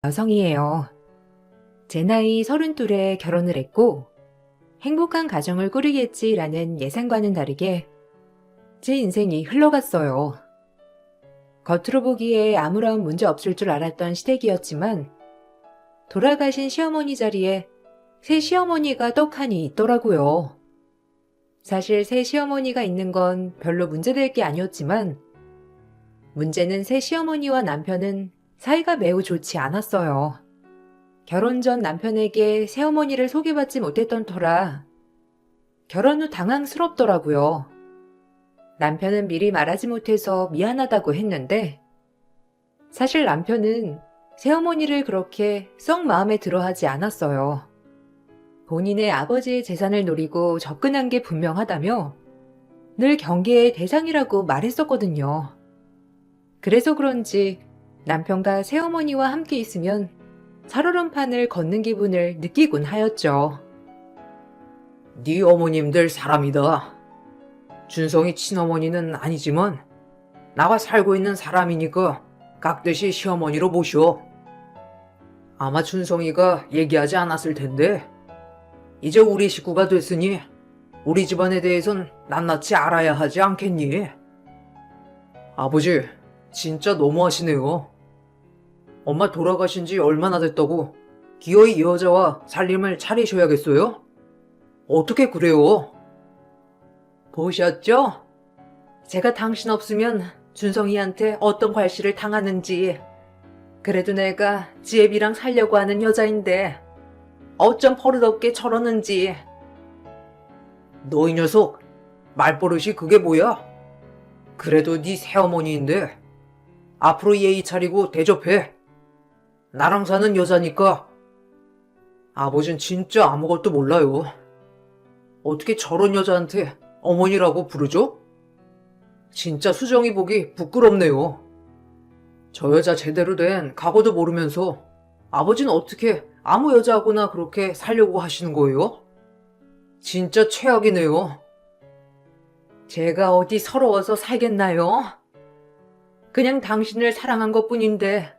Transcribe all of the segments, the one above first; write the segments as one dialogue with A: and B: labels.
A: 여성이에요. 제 나이 32에 결혼을 했고 행복한 가정을 꾸리겠지라는 예상과는 다르게 제 인생이 흘러갔어요. 겉으로 보기에 아무런 문제 없을 줄 알았던 시댁이었지만 돌아가신 시어머니 자리에 새 시어머니가 떡하니 있더라고요. 사실 새 시어머니가 있는 건 별로 문제될 게 아니었지만 문제는 새 시어머니와 남편은 사이가 매우 좋지 않았어요. 결혼 전 남편에게 새어머니를 소개받지 못했던 터라 결혼 후 당황스럽더라고요. 남편은 미리 말하지 못해서 미안하다고 했는데 사실 남편은 새어머니를 그렇게 썩 마음에 들어하지 않았어요. 본인의 아버지의 재산을 노리고 접근한 게 분명하다며 늘 경계의 대상이라고 말했었거든요. 그래서 그런지 남편과 새어머니와 함께 있으면 살얼음판을 걷는 기분을 느끼곤 하였죠.
B: 네 어머님들 사람이다. 준성이 친어머니는 아니지만 나와 살고 있는 사람이니까 깍듯이 시어머니로 모셔. 아마 준성이가 얘기하지 않았을 텐데 이제 우리 식구가 됐으니 우리 집안에 대해선 낱낱이 알아야 하지 않겠니? 아버지, 진짜 너무하시네요. 엄마 돌아가신 지 얼마나 됐다고 기어이 이 여자와 살림을 차리셔야겠어요? 어떻게 그래요? 보셨죠? 제가 당신 없으면 준성이한테 어떤 괄시를 당하는지. 그래도 내가 지혜비랑 살려고 하는 여자인데 어쩜 버릇없게 저러는지. 너 이 녀석, 말버릇이 그게 뭐야? 그래도 네 새어머니인데 앞으로 예의 차리고 대접해. 나랑 사는 여자니까. 아버진 진짜 아무것도 몰라요. 어떻게 저런 여자한테 어머니라고 부르죠? 진짜 수정이 보기 부끄럽네요. 저 여자 제대로 된 각오도 모르면서 아버지는 어떻게 아무 여자하고나 그렇게 살려고 하시는 거예요? 진짜 최악이네요. 제가 어디 서러워서 살겠나요? 그냥 당신을 사랑한 것뿐인데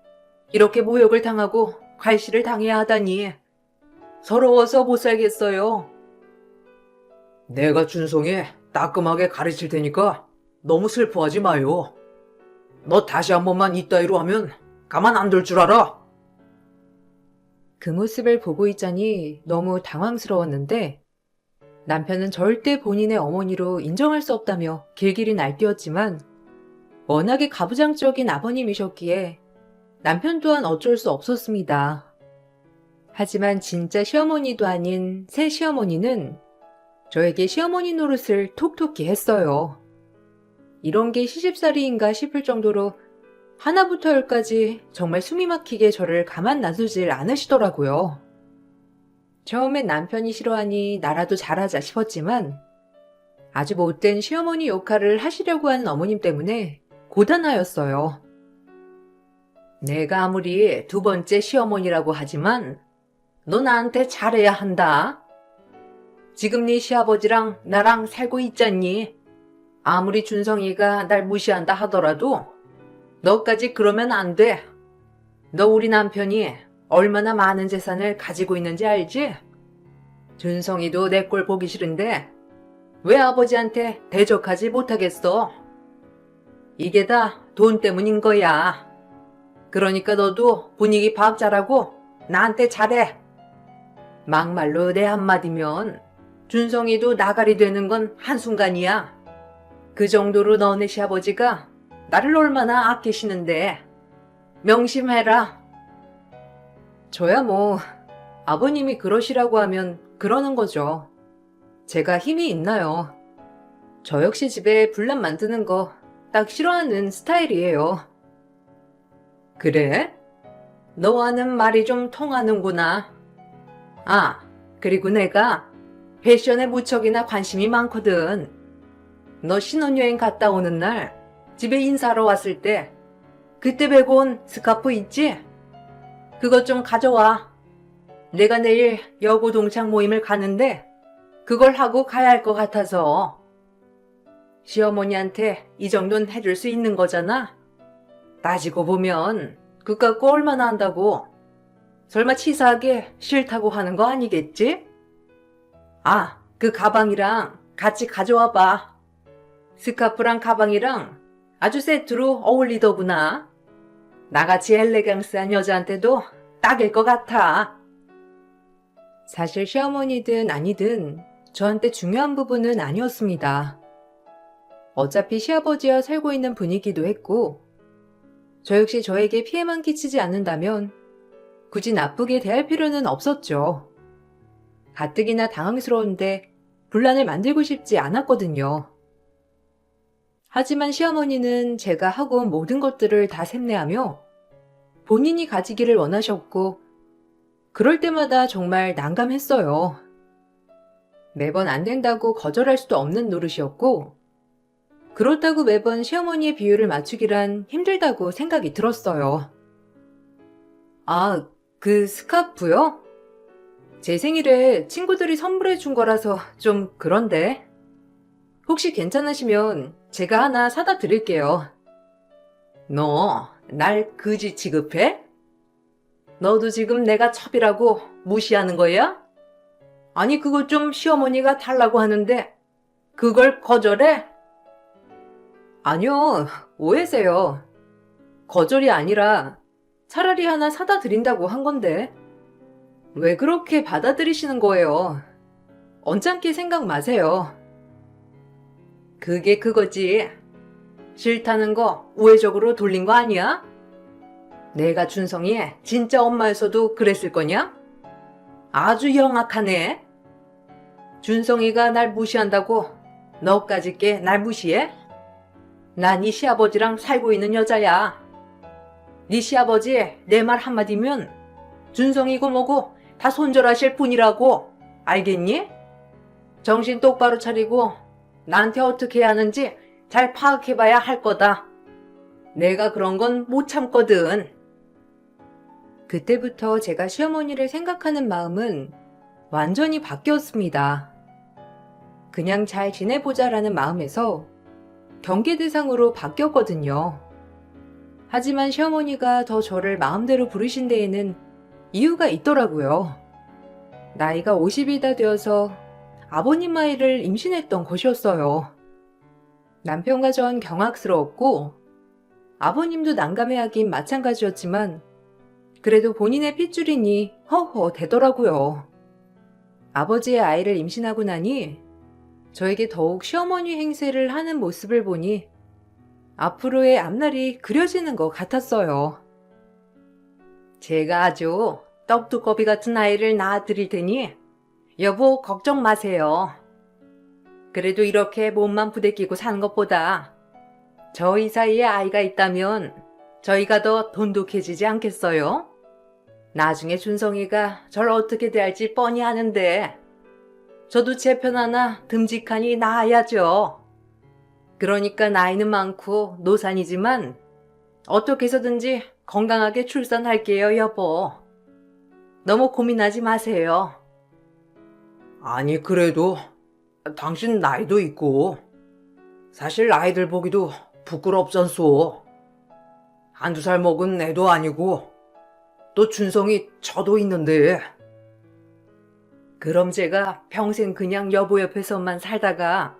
B: 이렇게 모욕을 당하고 괄시를 당해야 하다니 서러워서 못 살겠어요. 내가 준성이 따끔하게 가르칠 테니까 너무 슬퍼하지 마요. 너 다시 한 번만 이따위로 하면 가만 안 둘 줄 알아?
A: 그 모습을 보고 있자니 너무 당황스러웠는데 남편은 절대 본인의 어머니로 인정할 수 없다며 길길이 날뛰었지만 워낙에 가부장적인 아버님이셨기에 남편 또한 어쩔 수 없었습니다. 하지만 진짜 시어머니도 아닌 새 시어머니는 저에게 시어머니 노릇을 톡톡히 했어요. 이런 게 시집살이인가 싶을 정도로 하나부터 열까지 정말 숨이 막히게 저를 가만 놔두질 않으시더라고요. 처음엔 남편이 싫어하니 나라도 잘하자 싶었지만 아주 못된 시어머니 역할을 하시려고 하는 어머님 때문에 고단하였어요.
B: 내가 아무리 두 번째 시어머니라고 하지만 너 나한테 잘해야 한다. 지금 네 시아버지랑 나랑 살고 있잖니. 아무리 준성이가 날 무시한다 하더라도 너까지 그러면 안 돼. 너 우리 남편이 얼마나 많은 재산을 가지고 있는지 알지? 준성이도 내 꼴 보기 싫은데 왜 아버지한테 대적하지 못하겠어? 이게 다 돈 때문인 거야. 그러니까 너도 분위기 파악 잘하고 나한테 잘해. 막말로 내 한마디면 준성이도 나가리 되는 건 한순간이야. 그 정도로 너네 시아버지가 나를 얼마나 아끼시는데. 명심해라.
A: 저야 뭐 아버님이 그러시라고 하면 그러는 거죠. 제가 힘이 있나요? 저 역시 집에 분란 만드는 거 딱 싫어하는 스타일이에요.
B: 그래? 너와는 말이 좀 통하는구나. 아, 그리고 내가 패션에 무척이나 관심이 많거든. 너 신혼여행 갔다 오는 날 집에 인사하러 왔을 때 그때 베고 온 스카프 있지? 그것 좀 가져와. 내가 내일 여고 동창 모임을 가는데 그걸 하고 가야 할 것 같아서. 시어머니한테 이 정도는 해줄 수 있는 거잖아. 따지고 보면 그깟 거 얼마나 한다고. 설마 치사하게 싫다고 하는 거 아니겠지? 아, 그 가방이랑 같이 가져와 봐. 스카프랑 가방이랑 아주 세트로 어울리더구나. 나같이 엘레강스한 여자한테도 딱일 것 같아.
A: 사실 시어머니든 아니든 저한테 중요한 부분은 아니었습니다. 어차피 시아버지와 살고 있는 분위기도 했고, 저 역시 저에게 피해만 끼치지 않는다면 굳이 나쁘게 대할 필요는 없었죠. 가뜩이나 당황스러운데 분란을 만들고 싶지 않았거든요. 하지만 시어머니는 제가 하고 온 모든 것들을 다 샘내하며 본인이 가지기를 원하셨고, 그럴 때마다 정말 난감했어요. 매번 안 된다고 거절할 수도 없는 노릇이었고, 그렇다고 매번 시어머니의 비율을 맞추기란 힘들다고 생각이 들었어요. 아, 그 스카프요? 제 생일에 친구들이 선물해 준 거라서 좀 그런데. 혹시 괜찮으시면 제가 하나 사다 드릴게요.
B: 너 날 그지 취급해? 너도 지금 내가 첩이라고 무시하는 거야? 아니 그거 좀 시어머니가 달라고 하는데 그걸 거절해?
A: 아니요, 오해세요. 거절이 아니라 차라리 하나 사다 드린다고 한 건데. 왜 그렇게 받아들이시는 거예요? 언짢게 생각 마세요.
B: 그게 그거지. 싫다는 거 우회적으로 돌린 거 아니야? 내가 준성이의 진짜 엄마였어도 그랬을 거냐? 아주 영악하네. 준성이가 날 무시한다고 너까지 게 날 무시해? 난 네 시아버지랑 살고 있는 여자야. 네 시아버지 내 말 한마디면 준성이고 뭐고 다 손절하실 분이라고. 알겠니? 정신 똑바로 차리고 나한테 어떻게 해야 하는지 잘 파악해봐야 할 거다. 내가 그런 건 못 참거든.
A: 그때부터 제가 시어머니를 생각하는 마음은 완전히 바뀌었습니다. 그냥 잘 지내보자라는 마음에서 경계 대상으로 바뀌었거든요. 하지만 시어머니가 더 저를 마음대로 부르신 데에는 이유가 있더라고요. 나이가 50이 다 되어서 아버님 아이를 임신했던 것이었어요. 남편과 전 경악스러웠고 아버님도 난감해하긴 마찬가지였지만 그래도 본인의 핏줄이니 허허 되더라고요. 아버지의 아이를 임신하고 나니 저에게 더욱 시어머니 행세를 하는 모습을 보니 앞으로의 앞날이 그려지는 것 같았어요.
B: 제가 아주 떡두꺼비 같은 아이를 낳아드릴 테니 여보 걱정 마세요. 그래도 이렇게 몸만 부대끼고 사는 것보다 저희 사이에 아이가 있다면 저희가 더 돈독해지지 않겠어요? 나중에 준성이가 절 어떻게 대할지 뻔히 아는데 저도 제 편 하나 듬직하니 낳아야죠. 그러니까 나이는 많고 노산이지만 어떻게 해서든지 건강하게 출산할게요, 여보. 너무 고민하지 마세요. 아니, 그래도 당신 나이도 있고 사실 아이들 보기도 부끄럽잖소. 한두 살 먹은 애도 아니고 또 준성이 저도 있는데. 그럼 제가 평생 그냥 여보 옆에서만 살다가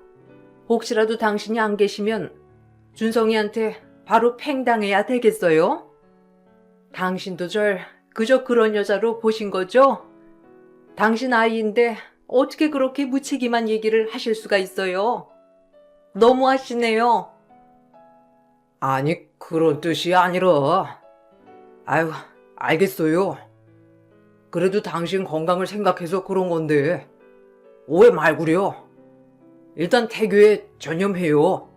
B: 혹시라도 당신이 안 계시면 준성이한테 바로 팽당해야 되겠어요? 당신도 절 그저 그런 여자로 보신 거죠? 당신 아이인데 어떻게 그렇게 무책임한 얘기를 하실 수가 있어요? 너무하시네요. 아니, 그런 뜻이 아니라. 아유, 알겠어요. 그래도 당신 건강을 생각해서 그런 건데 오해 말구려. 일단 태교에 전념해요.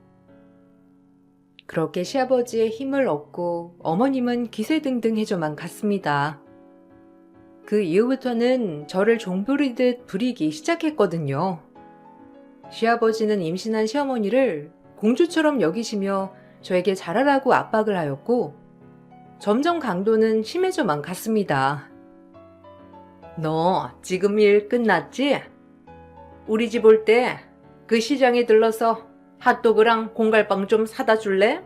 A: 그렇게 시아버지의 힘을 얻고 어머님은 기세등등해져만 갔습니다. 그 이후부터는 저를 종부리듯 부리기 시작했거든요. 시아버지는 임신한 시어머니를 공주처럼 여기시며 저에게 잘하라고 압박을 하였고 점점 강도는 심해져만 갔습니다.
B: 너 지금 일 끝났지? 우리 집 올 때 그 시장에 들러서 핫도그랑 공갈빵 좀 사다 줄래?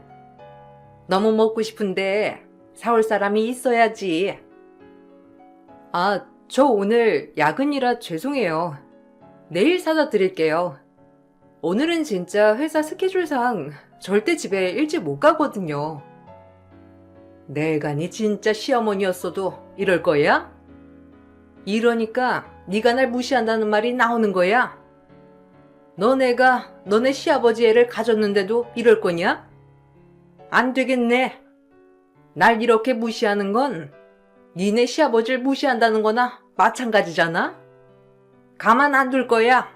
B: 너무 먹고 싶은데 사올 사람이 있어야지.
A: 아, 저 오늘 야근이라 죄송해요. 내일 사다 드릴게요. 오늘은 진짜 회사 스케줄상 절대 집에 일찍 못 가거든요. 내간이 진짜 시어머니였어도 이럴 거야? 이러니까 네가 날 무시한다는 말이 나오는 거야? 너네가 너네 시아버지 애를 가졌는데도 이럴 거냐? 안 되겠네. 날 이렇게 무시하는 건 니네 시아버지를 무시한다는 거나 마찬가지잖아? 가만 안 둘 거야.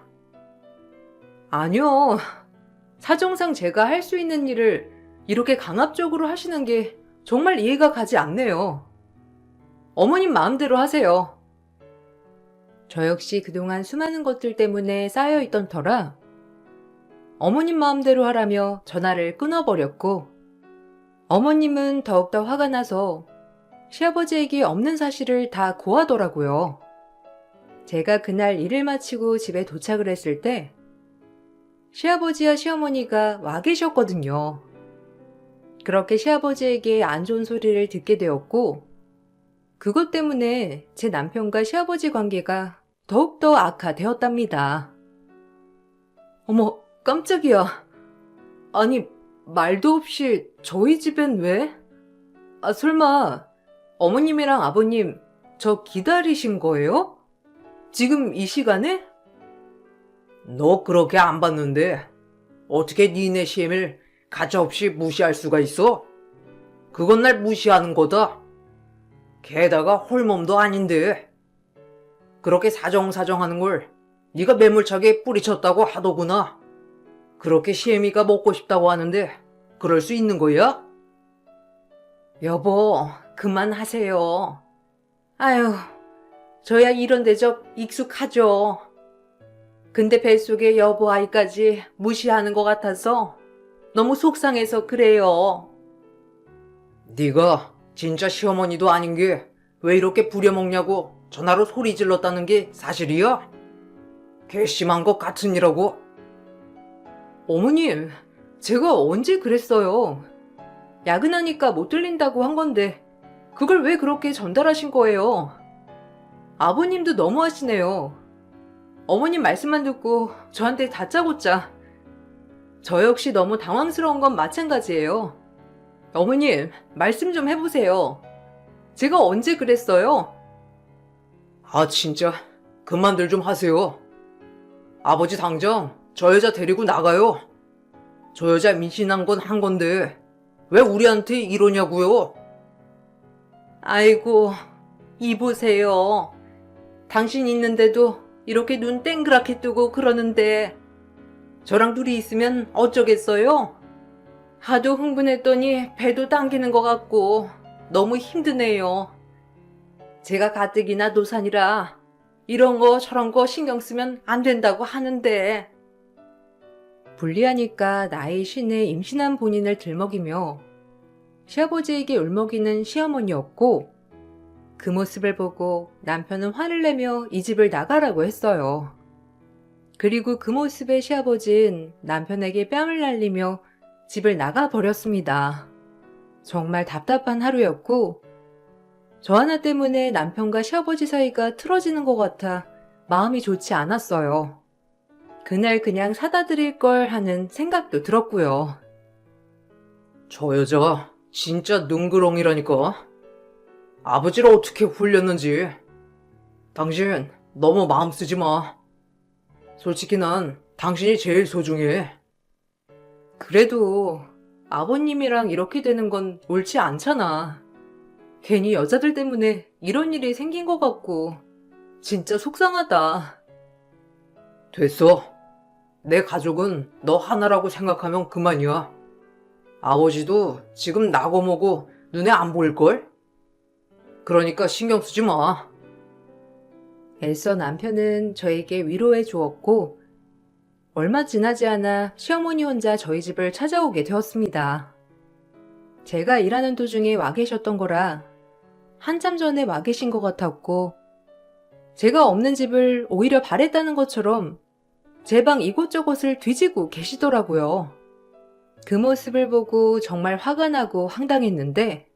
A: 아니요. 사정상 제가 할 수 있는 일을 이렇게 강압적으로 하시는 게 정말 이해가 가지 않네요. 어머님 마음대로 하세요. 저 역시 그동안 수많은 것들 때문에 쌓여있던 터라 어머님 마음대로 하라며 전화를 끊어버렸고 어머님은 더욱더 화가 나서 시아버지에게 없는 사실을 다 고하더라고요. 제가 그날 일을 마치고 집에 도착을 했을 때 시아버지와 시어머니가 와 계셨거든요. 그렇게 시아버지에게 안 좋은 소리를 듣게 되었고 그것 때문에 제 남편과 시아버지 관계가 더욱더 악화되었답니다. 어머, 깜짝이야. 아니, 말도 없이 저희 집엔 왜? 아, 설마 어머님이랑 아버님 저 기다리신 거예요? 지금 이 시간에? 너 그렇게 안 봤는데 어떻게 니네 시엠을 가차없이 무시할 수가 있어? 그건 날 무시하는 거다. 게다가 홀몸도 아닌데 그렇게 사정사정하는 걸 네가 매몰차게 뿌리쳤다고 하더구나. 그렇게 시애미가 먹고 싶다고 하는데 그럴 수 있는 거야? 여보, 그만하세요. 아유, 저야 이런 대접 익숙하죠. 근데 뱃속에 여보 아이까지 무시하는 것 같아서 너무 속상해서 그래요. 네가 진짜 시어머니도 아닌 게 왜 이렇게 부려먹냐고 전화로 소리 질렀다는 게 사실이야? 괘씸한 것 같으니라고. 어머님, 제가 언제 그랬어요? 야근하니까 못 들린다고 한 건데 그걸 왜 그렇게 전달하신 거예요? 아버님도 너무하시네요. 어머님 말씀만 듣고 저한테 다짜고짜. 저 역시 너무 당황스러운 건 마찬가지예요. 어머님, 말씀 좀 해보세요. 제가 언제 그랬어요? 아, 진짜 그만들 좀 하세요. 아버지 당장 저 여자 데리고 나가요. 저 여자 미신한 건 한 건데 왜 우리한테 이러냐고요? 아이고, 이보세요. 당신 있는데도 이렇게 눈 땡그랗게 뜨고 그러는데 저랑 둘이 있으면 어쩌겠어요? 하도 흥분했더니 배도 당기는 것 같고 너무 힘드네요. 제가 가뜩이나 노산이라 이런 거 저런 거 신경 쓰면 안 된다고 하는데. 불리하니까 나이 쉰에 임신한 본인을 들먹이며 시아버지에게 울먹이는 시어머니였고 그 모습을 보고 남편은 화를 내며 이 집을 나가라고 했어요. 그리고 그 모습의 시아버지는 남편에게 뺨을 날리며 집을 나가버렸습니다. 정말 답답한 하루였고 저 하나 때문에 남편과 시아버지 사이가 틀어지는 것 같아 마음이 좋지 않았어요. 그날 그냥 사다 드릴 걸 하는 생각도 들었고요. 저 여자 진짜 능그렁이라니까. 아버지를 어떻게 홀렸는지. 당신 너무 마음 쓰지 마. 솔직히 난 당신이 제일 소중해. 그래도 아버님이랑 이렇게 되는 건 옳지 않잖아. 괜히 여자들 때문에 이런 일이 생긴 것 같고 진짜 속상하다. 됐어. 내 가족은 너 하나라고 생각하면 그만이야. 아버지도 지금 나고 뭐고 눈에 안 보일걸? 그러니까 신경 쓰지 마. 애써 남편은 저에게 위로해 주었고 얼마 지나지 않아 시어머니 혼자 저희 집을 찾아오게 되었습니다. 제가 일하는 도중에 와 계셨던 거라 한참 전에 와 계신 것 같았고 제가 없는 집을 오히려 바랬다는 것처럼 제 방 이곳저곳을 뒤지고 계시더라고요. 그 모습을 보고 정말 화가 나고 황당했는데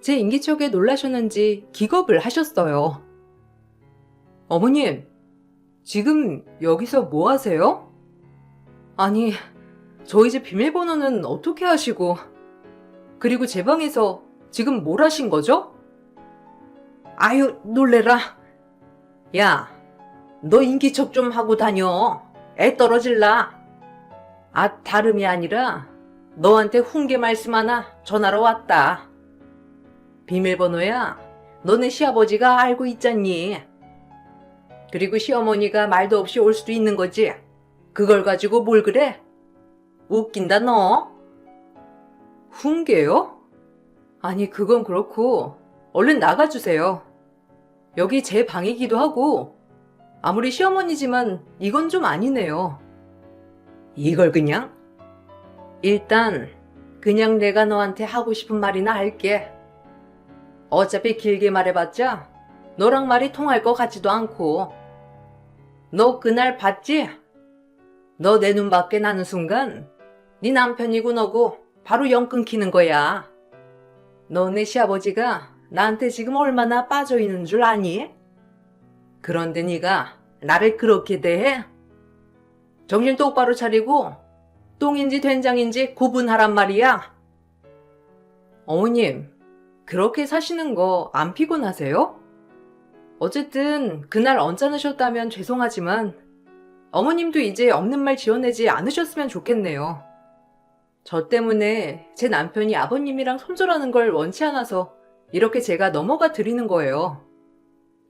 A: 제 인기척에 놀라셨는지 기겁을 하셨어요. 어머님, 지금 여기서 뭐 하세요? 아니, 저희 집 비밀번호는 어떻게 하시고, 그리고 제 방에서 지금 뭘 하신 거죠? 아유, 놀래라. 야, 너 인기척 좀 하고 다녀. 애 떨어질라. 아, 다름이 아니라 너한테 훈계 말씀 하나 전하러 왔다. 비밀번호야, 너네 시아버지가 알고 있잖니. 그리고 시어머니가 말도 없이 올 수도 있는 거지. 그걸 가지고 뭘 그래? 웃긴다 너. 훈계요? 아니 그건 그렇고 얼른 나가주세요. 여기 제 방이기도 하고 아무리 시어머니지만 이건 좀 아니네요. 이걸 그냥? 일단 그냥 내가 너한테 하고 싶은 말이나 할게. 어차피 길게 말해봤자 너랑 말이 통할 것 같지도 않고. 너 그날 봤지? 너 내 눈 밖에 나는 순간 네 남편이고 너고 바로 영 끊기는 거야. 너네 시아버지가 나한테 지금 얼마나 빠져있는 줄 아니? 그런데 네가 나를 그렇게 대해? 정신 똑바로 차리고 똥인지 된장인지 구분하란 말이야. 어머님, 그렇게 사시는 거 안 피곤하세요? 어쨌든 그날 언짢으셨다면 죄송하지만 어머님도 이제 없는 말 지어내지 않으셨으면 좋겠네요. 저 때문에 제 남편이 아버님이랑 손절하는 걸 원치 않아서 이렇게 제가 넘어가 드리는 거예요.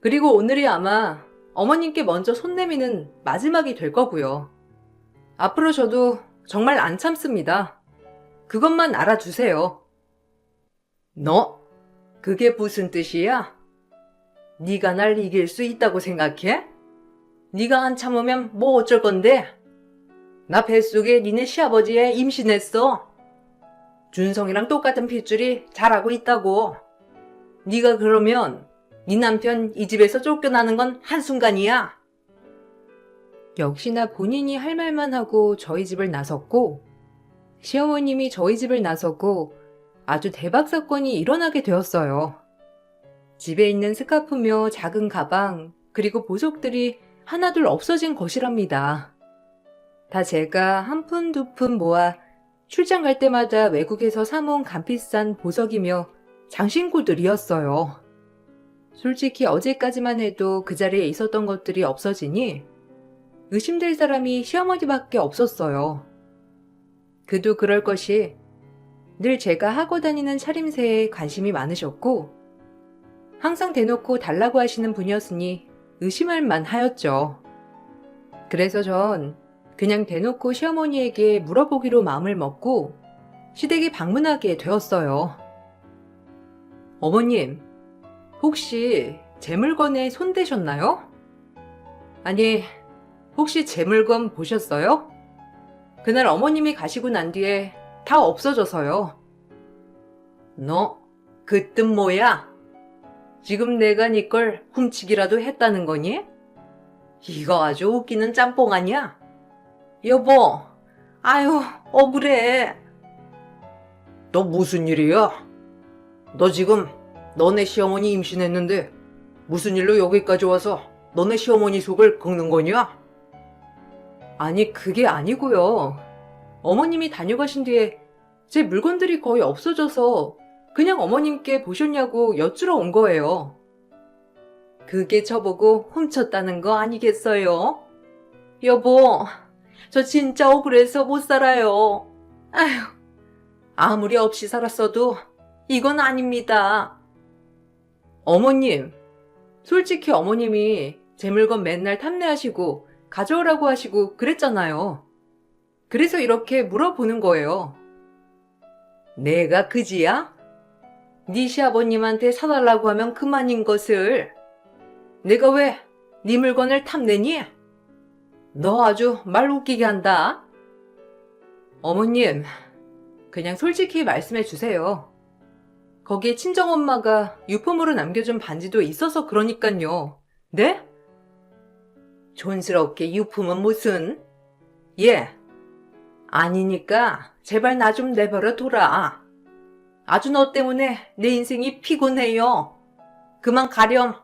A: 그리고 오늘이 아마 어머님께 먼저 손 내미는 마지막이 될 거고요. 앞으로 저도 정말 안 참습니다. 그것만 알아두세요. 너? 그게 무슨 뜻이야? 네가 날 이길 수 있다고 생각해? 네가 안 참으면 뭐 어쩔 건데? 나 뱃속에 니네 시아버지에 임신했어. 준성이랑 똑같은 핏줄이 자라고 있다고. 네가 그러면 네 남편 이 집에서 쫓겨나는 건 한순간이야. 역시나 본인이 할 말만 하고 저희 집을 나섰고 시어머님이 저희 집을 나섰고 아주 대박 사건이 일어나게 되었어요. 집에 있는 스카프며 작은 가방 그리고 보석들이 하나둘 없어진 것이랍니다. 다 제가 한 푼 두 푼 모아 출장 갈 때마다 외국에서 사모은 값비싼 보석이며 장신구들이었어요. 솔직히 어제까지만 해도 그 자리에 있었던 것들이 없어지니 의심될 사람이 시어머니밖에 없었어요. 그도 그럴 것이 늘 제가 하고 다니는 차림새에 관심이 많으셨고 항상 대놓고 달라고 하시는 분이었으니 의심할 만하였죠. 그래서 전 그냥 대놓고 시어머니에게 물어보기로 마음을 먹고 시댁에 방문하게 되었어요. 어머님, 혹시 제 물건에 손대셨나요? 아니, 혹시 제 물건 보셨어요? 그날 어머님이 가시고 난 뒤에 다 없어져서요. 너, 그 뜻 뭐야? 지금 내가 네 걸 훔치기라도 했다는 거니? 이거 아주 웃기는 짬뽕 아니야? 여보, 아유, 억울해. 너 무슨 일이야? 너 지금 너네 시어머니 임신했는데 무슨 일로 여기까지 와서 너네 시어머니 속을 긁는 거냐? 아니, 그게 아니고요. 어머님이 다녀가신 뒤에 제 물건들이 거의 없어져서 그냥 어머님께 보셨냐고 여쭈러 온 거예요. 그게 저보고 훔쳤다는 거 아니겠어요? 여보, 저 진짜 억울해서 못 살아요. 아휴, 아무리 없이 살았어도 이건 아닙니다. 어머님, 솔직히 어머님이 제 물건 맨날 탐내하시고 가져오라고 하시고 그랬잖아요. 그래서 이렇게 물어보는 거예요. 내가 그지야? 네 시아버님한테 사달라고 하면 그만인 것을. 내가 왜 네 물건을 탐내니? 너 아주 말 웃기게 한다. 어머님, 그냥 솔직히 말씀해 주세요. 거기에 친정엄마가 유품으로 남겨준 반지도 있어서 그러니깐요. 네? 촌스럽게 유품은 무슨? 예. 아니니까 제발 나 좀 내버려 둬라. 아주 너 때문에 내 인생이 피곤해요. 그만 가렴.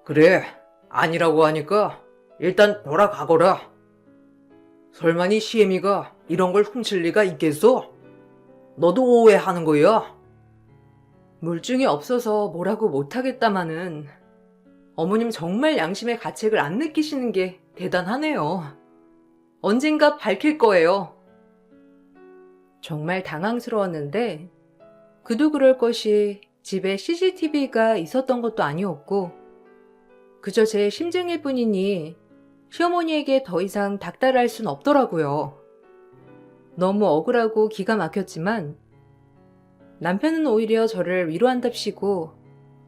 A: 그래,
B: 아니라고 하니까 일단 돌아가거라. 설마 니 시애미가 이런 걸 훔칠 리가 있겠어? 너도 오해하는 거야.
A: 물증이 없어서 뭐라고 못하겠다마는 어머님 정말 양심의 가책을 안 느끼시는 게 대단하네요. 언젠가 밝힐 거예요. 정말 당황스러웠는데 그도 그럴 것이 집에 CCTV가 있었던 것도 아니었고 그저 제 심증일 뿐이니 시어머니에게 더 이상 닥달할 순 없더라고요. 너무 억울하고 기가 막혔지만 남편은 오히려 저를 위로한답시고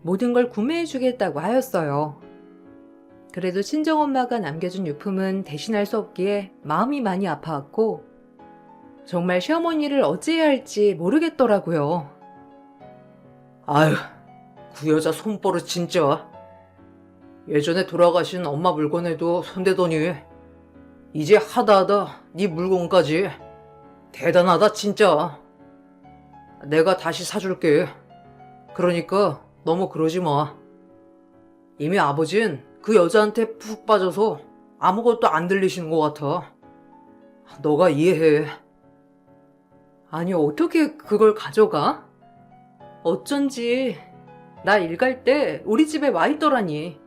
A: 모든 걸 구매해주겠다고 하였어요. 그래도 친정엄마가 남겨준 유품은 대신할 수 없기에 마음이 많이 아파왔고 정말 시어머니를 어찌해야 할지 모르겠더라고요.
B: 아휴, 그 여자 손버릇 진짜. 예전에 돌아가신 엄마 물건에도 손대더니 이제 하다하다 네 물건까지. 대단하다 진짜. 내가 다시 사줄게. 그러니까 너무 그러지 마. 이미 아버진 그 여자한테 푹 빠져서 아무것도 안 들리시는 것 같아. 너가 이해해.
A: 아니 어떻게 그걸 가져가? 어쩐지 나 일 갈 때 우리 집에 와 있더라니.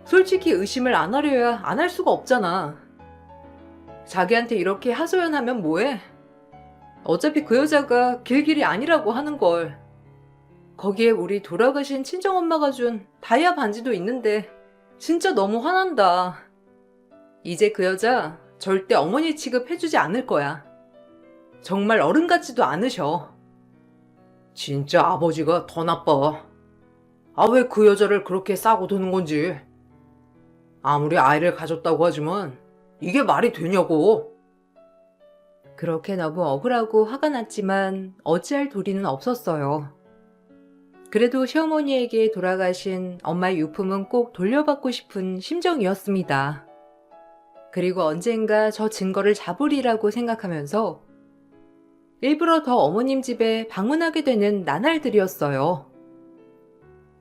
A: 솔직히 의심을 안 하려야 안 할 수가 없잖아. 자기한테 이렇게 하소연하면 뭐해? 어차피 그 여자가 길길이 아니라고 하는 걸. 거기에 우리 돌아가신 친정엄마가 준 다이아 반지도 있는데 진짜 너무 화난다. 이제 그 여자 절대 어머니 취급해주지 않을 거야. 정말 어른 같지도 않으셔.
B: 진짜 아버지가 더 나빠. 아, 왜 그 여자를 그렇게 싸고 드는 건지. 아무리 아이를 가졌다고 하지만 이게 말이 되냐고.
A: 그렇게 너무 억울하고 화가 났지만 어찌할 도리는 없었어요. 그래도 시어머니에게 돌아가신 엄마의 유품은 꼭 돌려받고 싶은 심정이었습니다. 그리고 언젠가 저 증거를 잡으리라고 생각하면서 일부러 더 어머님 집에 방문하게 되는 나날들이었어요.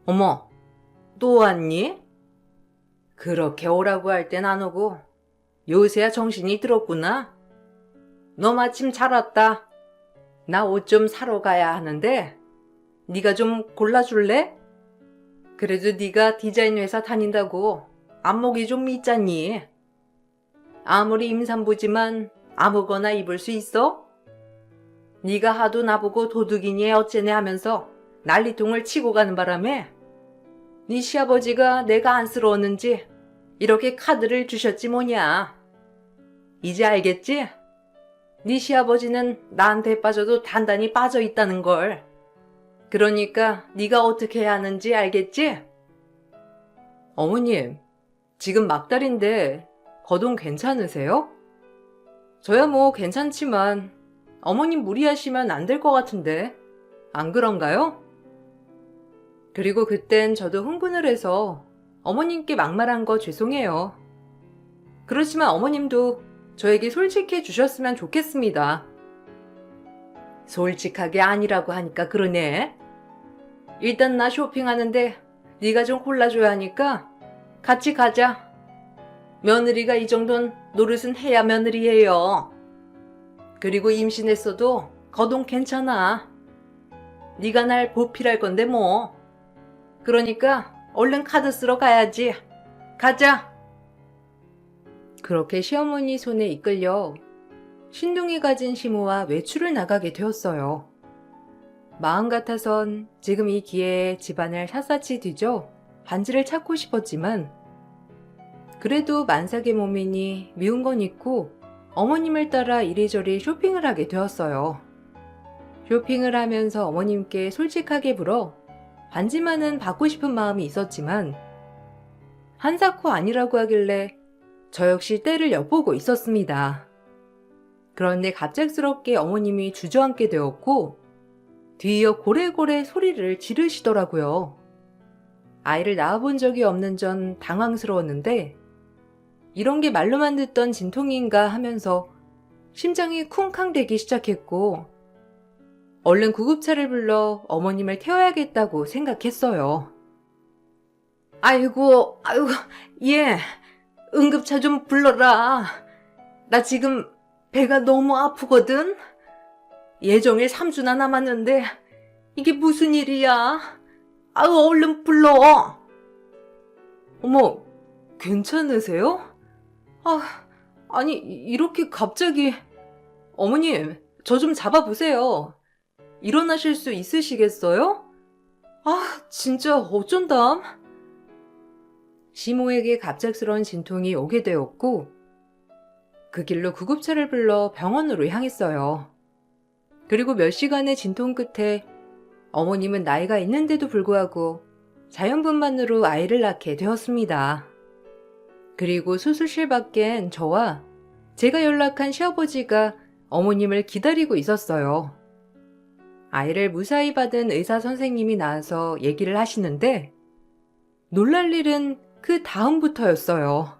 B: 어머, 또 왔니?
A: 그렇게 오라고 할 땐 안 오고 요새야 정신이 들었구나. 너 마침 잘 왔다. 나 옷 좀 사러 가야 하는데 네가 좀 골라줄래? 그래도 네가 디자인 회사 다닌다고 안목이 좀 있잖니. 아무리 임산부지만 아무거나 입을 수 있어? 네가 하도 나보고 도둑이니 어째네 하면서 난리통을 치고 가는 바람에 네 시아버지가 내가 안쓰러웠는지 이렇게 카드를 주셨지 뭐냐. 이제 알겠지? 네 시아버지는 나한테 빠져도 단단히 빠져 있다는 걸. 그러니까 네가 어떻게 해야 하는지 알겠지? 어머님, 지금 막달인데 거동 괜찮으세요? 저야 뭐 괜찮지만 어머님 무리하시면 안 될 것 같은데 안 그런가요? 그리고 그땐 저도 흥분을 해서 어머님께 막말한 거 죄송해요. 그렇지만 어머님도 저에게 솔직해 주셨으면 좋겠습니다. 솔직하게 아니라고 하니까 그러네. 일단 나 쇼핑하는데 네가 좀 골라줘야 하니까 같이 가자. 며느리가 이 정도는 노릇은 해야 며느리예요. 그리고 임신했어도 거동 괜찮아. 네가 날 보필할 건데 뭐. 그러니까 얼른 카드 쓰러 가야지. 가자. 그렇게 시어머니 손에 이끌려 신둥이 가진 시모와 외출을 나가게 되었어요. 마음 같아선 지금 이 기회에 집안을 샅샅이 뒤져 반지를 찾고 싶었지만 그래도 만삭의 몸이니 미운 건 있고 어머님을 따라 이리저리 쇼핑을 하게 되었어요. 쇼핑을 하면서 어머님께 솔직하게 물어 반지만은 받고 싶은 마음이 있었지만 한사코 아니라고 하길래 저 역시 때를 엿보고 있었습니다. 그런데 갑작스럽게 어머님이 주저앉게 되었고 뒤이어 고래고래 소리를 지르시더라고요. 아이를 낳아본 적이 없는 전 당황스러웠는데 이런 게 말로만 듣던 진통인가 하면서 심장이 쿵쾅대기 시작했고 얼른 구급차를 불러 어머님을 태워야겠다고 생각했어요.
B: 아이고, 얘, 응급차 좀 불러라. 나 지금 배가 너무 아프거든? 예정일 3주나 남았는데, 이게 무슨 일이야? 아유, 얼른 불러. 어머, 괜찮으세요? 아니, 이렇게 갑자기. 어머님, 저 좀 잡아보세요. 일어나실 수 있으시겠어요? 진짜 어쩐담? 시모에게 갑작스러운 진통이 오게 되었고, 그 길로 구급차를 불러 병원으로 향했어요. 그리고 몇 시간의 진통 끝에 어머님은 나이가 있는데도 불구하고 자연분만으로 아이를 낳게 되었습니다. 그리고 수술실 밖엔 저와 제가 연락한 시아버지가 어머님을 기다리고 있었어요. 아이를 무사히 받은 의사 선생님이 나와서 얘기를 하시는데 놀랄 일은 그 다음부터였어요.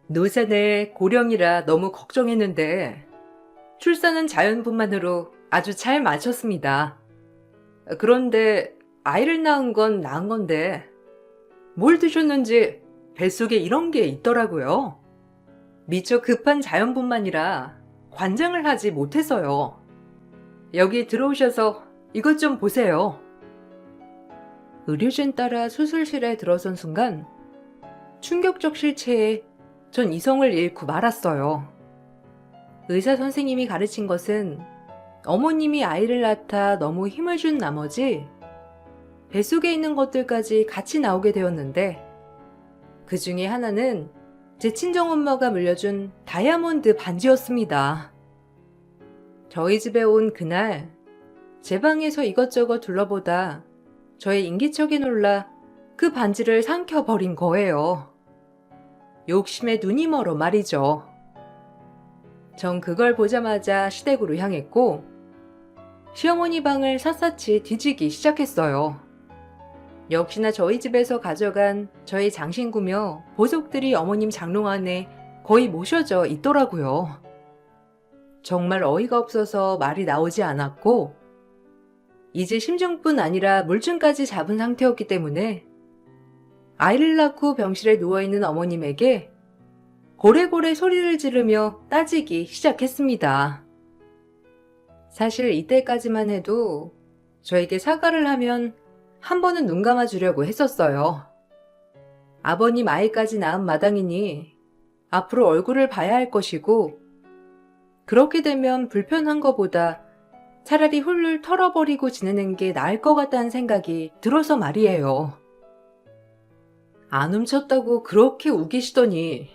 B: 노산에 고령이라 너무 걱정했는데 출산은 자연분만으로 아주 잘 마쳤습니다. 그런데 아이를 낳은 건 낳은 건데 뭘 드셨는지 뱃속에 이런 게 있더라고요. 미처 급한 자연분만이라 관장을 하지 못해서요. 여기 들어오셔서 이것 좀 보세요. 의료진 따라 수술실에 들어선 순간 충격적 실체에 전 이성을 잃고 말았어요. 의사 선생님이 가르친 것은 어머님이 아이를 낳다 너무 힘을 준 나머지 뱃속에 있는 것들까지 같이 나오게 되었는데 그 중에 하나는 제 친정엄마가 물려준 다이아몬드 반지였습니다. 저희 집에 온 그날 제 방에서 이것저것 둘러보다 저의 인기척에 놀라 그 반지를 삼켜버린 거예요. 욕심에 눈이 멀어 말이죠. 전 그걸 보자마자 시댁으로 향했고 시어머니 방을 샅샅이 뒤지기 시작했어요. 역시나 저희 집에서 가져간 저희 장신구며 보석들이 어머님 장롱 안에 거의 모셔져 있더라고요. 정말 어이가 없어서 말이 나오지 않았고 이제 심증뿐 아니라 물증까지 잡은 상태였기 때문에 아이를 낳고 병실에 누워있는 어머님에게 고래고래 소리를 지르며 따지기 시작했습니다. 사실 이때까지만 해도 저에게 사과를 하면 한 번은 눈 감아주려고 했었어요. 아버님 아이까지 낳은 마당이니 앞으로 얼굴을 봐야 할 것이고 그렇게 되면 불편한 것보다 차라리 훌훌 털어버리고 지내는 게 나을 것 같다는 생각이 들어서 말이에요. 안 훔쳤다고 그렇게 우기시더니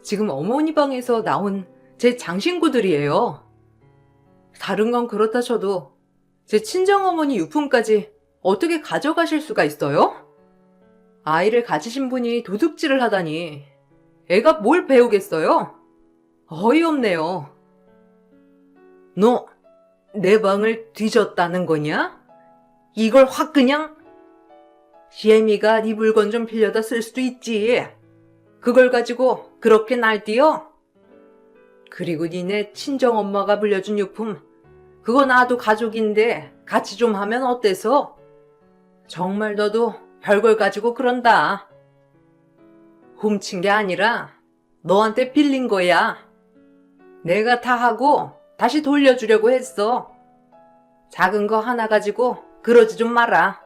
B: 지금 어머니 방에서 나온 제 장신구들이에요. 다른 건 그렇다 쳐도 제 친정어머니 유품까지 어떻게 가져가실 수가 있어요? 아이를 가지신 분이 도둑질을 하다니 애가 뭘 배우겠어요? 어이없네요. 너 내 방을 뒤졌다는 거냐? 이걸 확 그냥? 시애미가 네 물건 좀 빌려다 쓸 수도 있지. 그걸 가지고 그렇게 날뛰어? 그리고 니네 친정엄마가 물려준 유품 그거 나도 가족인데 같이 좀 하면 어때서? 정말 너도 별걸 가지고 그런다. 훔친 게 아니라 너한테 빌린 거야. 내가 다 하고 다시 돌려주려고 했어. 작은 거 하나 가지고 그러지 좀 마라.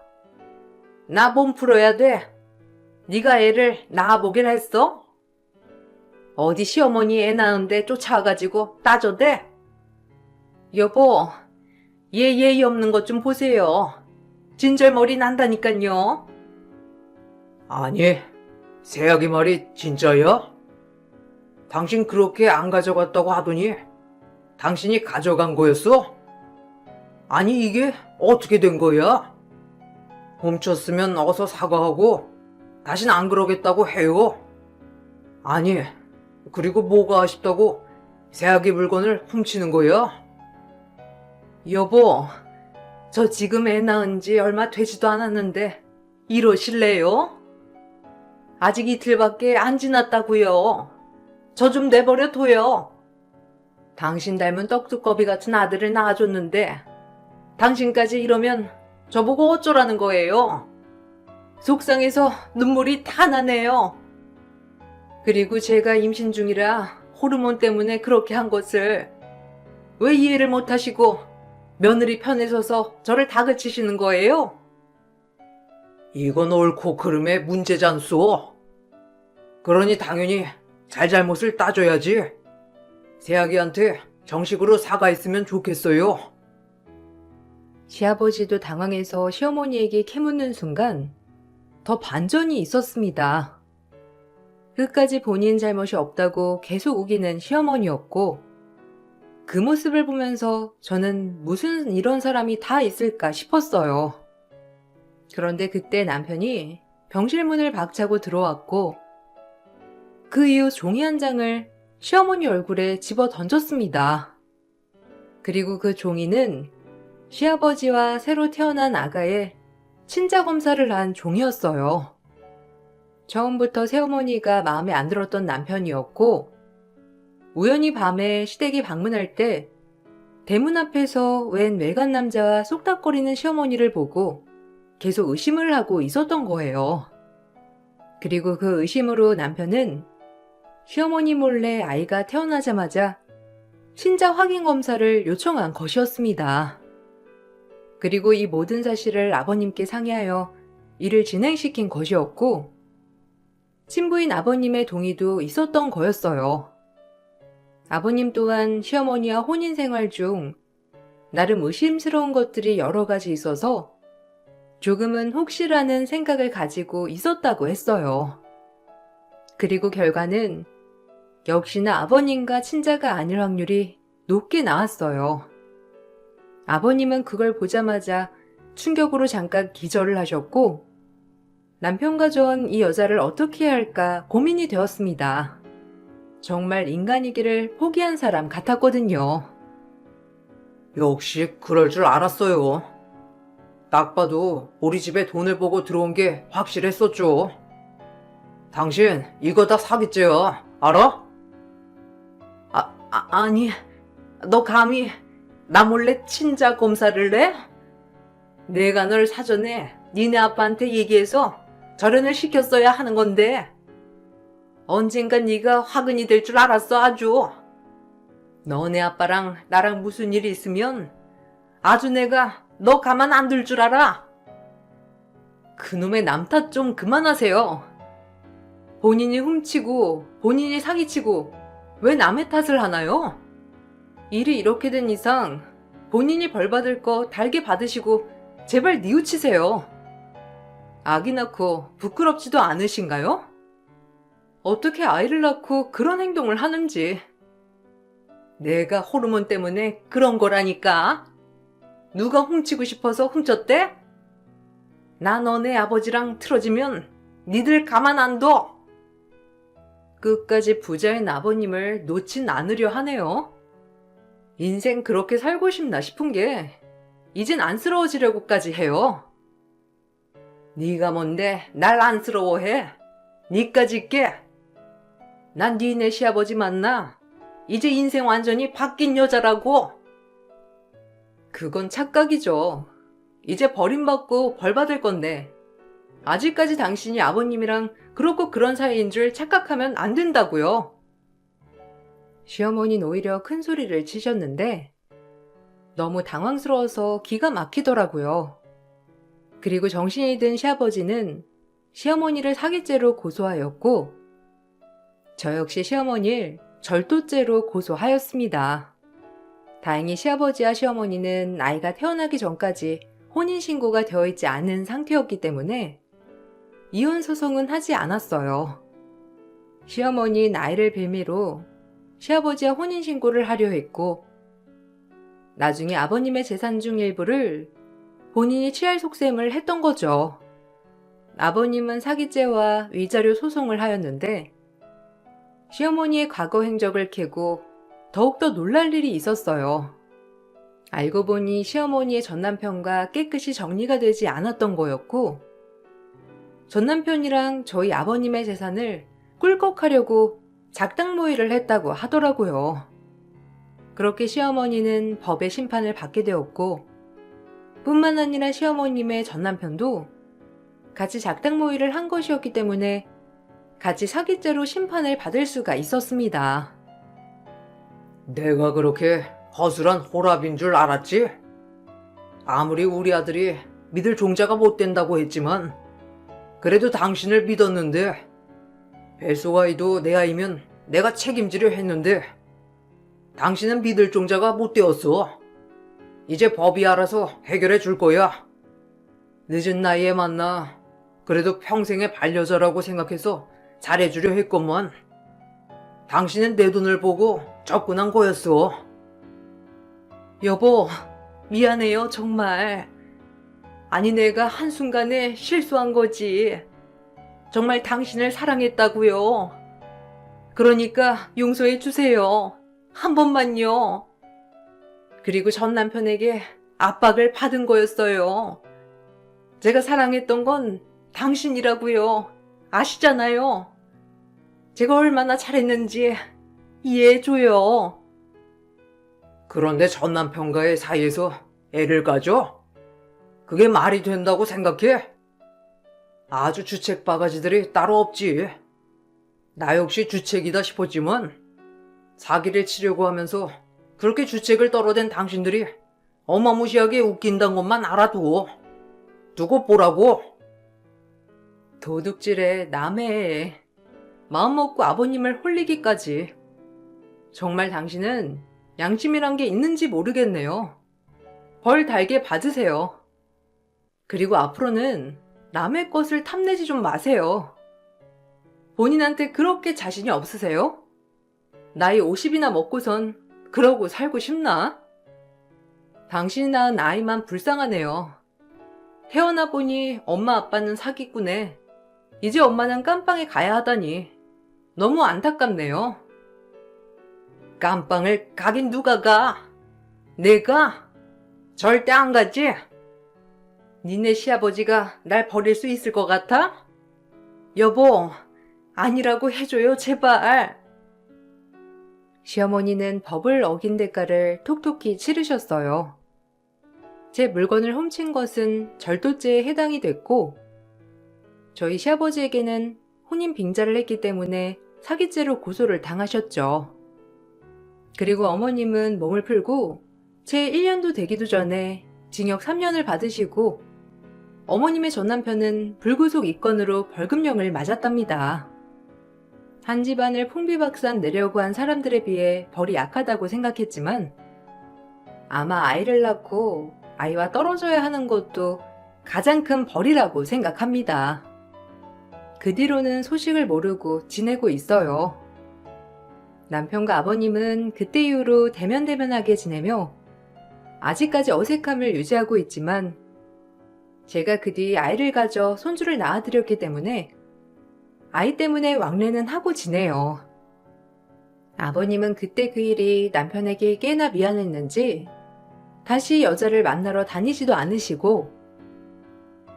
B: 나 몸 풀어야 돼. 네가 애를 낳아보길 했어? 어디 시어머니 애 낳은데 쫓아와가지고 따져대? 여보, 얘 예의 없는 것 좀 보세요. 진절머리 난다니깐요. 아니, 새아기 말이 진짜야? 당신 그렇게 안 가져갔다고 하더니 당신이 가져간 거였어? 아니 이게 어떻게 된 거야? 훔쳤으면 어서 사과하고 다신 안 그러겠다고 해요. 아니, 그리고 뭐가 아쉽다고 새아기 물건을 훔치는 거야? 여보, 저 지금 애 낳은 지 얼마 되지도 않았는데 이러실래요? 아직 이틀밖에 안 지났다고요. 저 좀 내버려 둬요. 당신 닮은 떡두꺼비 같은 아들을 낳아줬는데 당신까지 이러면 저보고 어쩌라는 거예요?
A: 속상해서 눈물이 다 나네요. 그리고 제가 임신 중이라 호르몬 때문에 그렇게 한 것을 왜 이해를 못 하시고 며느리 편에 서서 저를 다그치시는 거예요? 이건 옳고 그름의 문제잖소. 그러니 당연히 잘잘못을 따져야지. 새아기한테 정식으로 사과했으면 좋겠어요. 시아버지도 당황해서 시어머니에게 캐묻는 순간 더 반전이 있었습니다. 끝까지 본인 잘못이 없다고 계속 우기는 시어머니였고 그 모습을 보면서 저는 무슨 이런 사람이 다 있을까 싶었어요. 그런데 그때 남편이 병실 문을 박차고 들어왔고 그 이후 종이 한 장을 시어머니 얼굴에 집어 던졌습니다. 그리고 그 종이는 시아버지와 새로 태어난 아가의 친자 검사를 한 종이었어요. 처음부터 새어머니가 마음에 안 들었던 남편이었고 우연히 밤에 시댁이 방문할 때 대문 앞에서 웬 외간 남자와 쏙닥거리는 시어머니를 보고 계속 의심을 하고 있었던 거예요. 그리고 그 의심으로 남편은 시어머니 몰래 아이가 태어나자마자 친자 확인 검사를 요청한 것이었습니다. 그리고 이 모든 사실을 아버님께 상의하여 이를 진행시킨 것이었고 친부인 아버님의 동의도 있었던 거였어요. 아버님 또한 시어머니와 혼인 생활 중 나름 의심스러운 것들이 여러 가지 있어서 조금은 혹시라는 생각을 가지고 있었다고 했어요. 그리고 결과는 역시나 아버님과 친자가 아닐 확률이 높게 나왔어요. 아버님은 그걸 보자마자 충격으로 잠깐 기절을 하셨고 남편과 전 이 여자를 어떻게 해야 할까 고민이 되었습니다. 정말 인간이기를 포기한 사람 같았거든요. 역시 그럴 줄 알았어요. 딱 봐도 우리 집에 돈을 보고 들어온 게 확실했었죠. 당신 이거 다 사기죄야. 알아? 아니, 너 감히 나 몰래 친자 검사를 내? 내가 널 사전에 니네 아빠한테 얘기해서 절연을 시켰어야 하는 건데 언젠간 네가 화근이 될 줄 알았어 아주. 너네 아빠랑 나랑 무슨 일이 있으면 아주 내가 너 가만 안 둘 줄 알아. 그놈의 남 탓 좀 그만하세요. 본인이 훔치고 본인이 사기치고 왜 남의 탓을 하나요? 일이 이렇게 된 이상 본인이 벌 받을 거 달게 받으시고 제발 뉘우치세요. 아기 낳고 부끄럽지도 않으신가요? 어떻게 아이를 낳고 그런 행동을 하는지. 내가 호르몬 때문에 그런 거라니까. 누가 훔치고 싶어서 훔쳤대? 나 너네 아버지랑 틀어지면 니들 가만 안 둬. 끝까지 부자인 아버님을 놓진 않으려 하네요. 인생 그렇게 살고 싶나 싶은 게 이젠 안쓰러워지려고까지 해요. 네가 뭔데 날 안쓰러워해? 니까짓 게. 난 니네 시아버지 만나 이제 인생 완전히 바뀐 여자라고. 그건 착각이죠. 이제 버림받고 벌받을 건데 아직까지 당신이 아버님이랑 그렇고 그런 사이인 줄 착각하면 안 된다고요. 시어머니는 오히려 큰 소리를 치셨는데 너무 당황스러워서 기가 막히더라고요. 그리고 정신이 든 시아버지는 시어머니를 사기죄로 고소하였고 저 역시 시어머니를 절도죄로 고소하였습니다. 다행히 시아버지와 시어머니는 아이가 태어나기 전까지 혼인신고가 되어 있지 않은 상태였기 때문에 이혼 소송은 하지 않았어요. 시어머니는 아이를 빌미로 시아버지와 혼인신고를 하려 했고 나중에 아버님의 재산 중 일부를 본인이 취할 속셈을 했던 거죠. 아버님은 사기죄와 위자료 소송을 하였는데 시어머니의 과거 행적을 캐고 더욱더 놀랄 일이 있었어요. 알고 보니 시어머니의 전남편과 깨끗이 정리가 되지 않았던 거였고 전남편이랑 저희 아버님의 재산을 꿀꺽하려고 작당 모의를 했다고 하더라고요. 그렇게 시어머니는 법의 심판을 받게 되었고 뿐만 아니라 시어머님의 전남편도 같이 작당 모의를 한 것이었기 때문에 같이 사기죄로 심판을 받을 수가 있었습니다.
B: 내가 그렇게 허술한 호랍인 줄 알았지? 아무리 우리 아들이 믿을 종자가 못 된다고 했지만 그래도 당신을 믿었는데 벨소아이도 내 아이면 내가 책임지려 했는데 당신은 믿을 종자가 못 되었어. 이제 법이 알아서 해결해 줄 거야. 늦은 나이에 만나 그래도 평생의 반려자라고 생각해서 잘해주려 했건만 당신은 내 돈을 보고 접근한 거였어.
A: 여보, 미안해요, 정말. 아니, 내가 한순간에 실수한 거지. 정말 당신을 사랑했다고요. 그러니까 용서해 주세요. 한 번만요. 그리고 전 남편에게 압박을 받은 거였어요. 제가 사랑했던 건 당신이라고요. 아시잖아요. 제가 얼마나 잘했는지 이해해줘요.
B: 그런데 전 남편과의 사이에서 애를 가져? 그게 말이 된다고 생각해? 아주 주책 바가지들이 따로 없지. 나 역시 주책이다 싶었지만 사기를 치려고 하면서 그렇게 주책을 떨어댄 당신들이 어마무시하게 웃긴다는 것만 알아두고 두고 보라고.
A: 도둑질에 남의 마음 먹고 아버님을 홀리기까지. 정말 당신은 양심이란 게 있는지 모르겠네요. 벌 달게 받으세요. 그리고 앞으로는 남의 것을 탐내지 좀 마세요. 본인한테 그렇게 자신이 없으세요? 나이 50이나 먹고선 그러고 살고 싶나? 당신이 낳은 아이만 불쌍하네요. 태어나 보니 엄마 아빠는 사기꾼에 이제 엄마는 깜빵에 가야 하다니 너무 안타깝네요.
B: 깜빵을 가긴 누가 가? 내가? 절대 안 가지.
A: 니네 시아버지가 날 버릴 수 있을 것 같아? 여보, 아니라고 해줘요, 제발. 시어머니는 법을 어긴 대가를 톡톡히 치르셨어요. 제 물건을 훔친 것은 절도죄에 해당이 됐고, 저희 시아버지에게는 혼인 빙자를 했기 때문에 사기죄로 고소를 당하셨죠. 그리고 어머님은 몸을 풀고 채 1년도 되기도 전에 징역 3년을 받으시고 어머님의 전 남편은 불구속 입건으로 벌금형을 맞았답니다. 한 집안을 풍비박산 내려고 한 사람들에 비해 벌이 약하다고 생각했지만 아마 아이를 낳고 아이와 떨어져야 하는 것도 가장 큰 벌이라고 생각합니다. 그 뒤로는 소식을 모르고 지내고 있어요. 남편과 아버님은 그때 이후로 대면대면하게 지내며 아직까지 어색함을 유지하고 있지만 제가 그 뒤 아이를 가져 손주를 낳아드렸기 때문에 아이 때문에 왕래는 하고 지내요. 아버님은 그때 그 일이 남편에게 꽤나 미안했는지 다시 여자를 만나러 다니지도 않으시고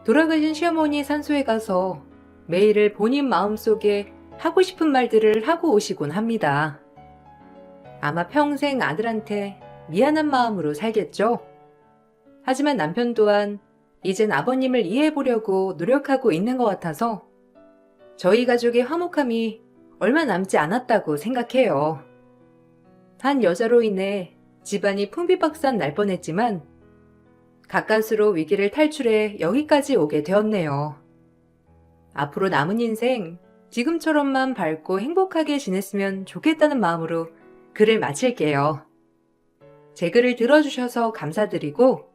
A: 돌아가신 시어머니 산소에 가서 매일을 본인 마음속에 하고 싶은 말들을 하고 오시곤 합니다. 아마 평생 아들한테 미안한 마음으로 살겠죠? 하지만 남편 또한 이젠 아버님을 이해해보려고 노력하고 있는 것 같아서 저희 가족의 화목함이 얼마 남지 않았다고 생각해요. 한 여자로 인해 집안이 풍비박산 날 뻔했지만 가까스로 위기를 탈출해 여기까지 오게 되었네요. 앞으로 남은 인생 지금처럼만 밝고 행복하게 지냈으면 좋겠다는 마음으로 글을 마칠게요. 제 글을 들어주셔서 감사드리고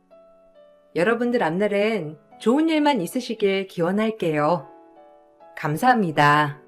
A: 여러분들 앞날엔 좋은 일만 있으시길 기원할게요. 감사합니다.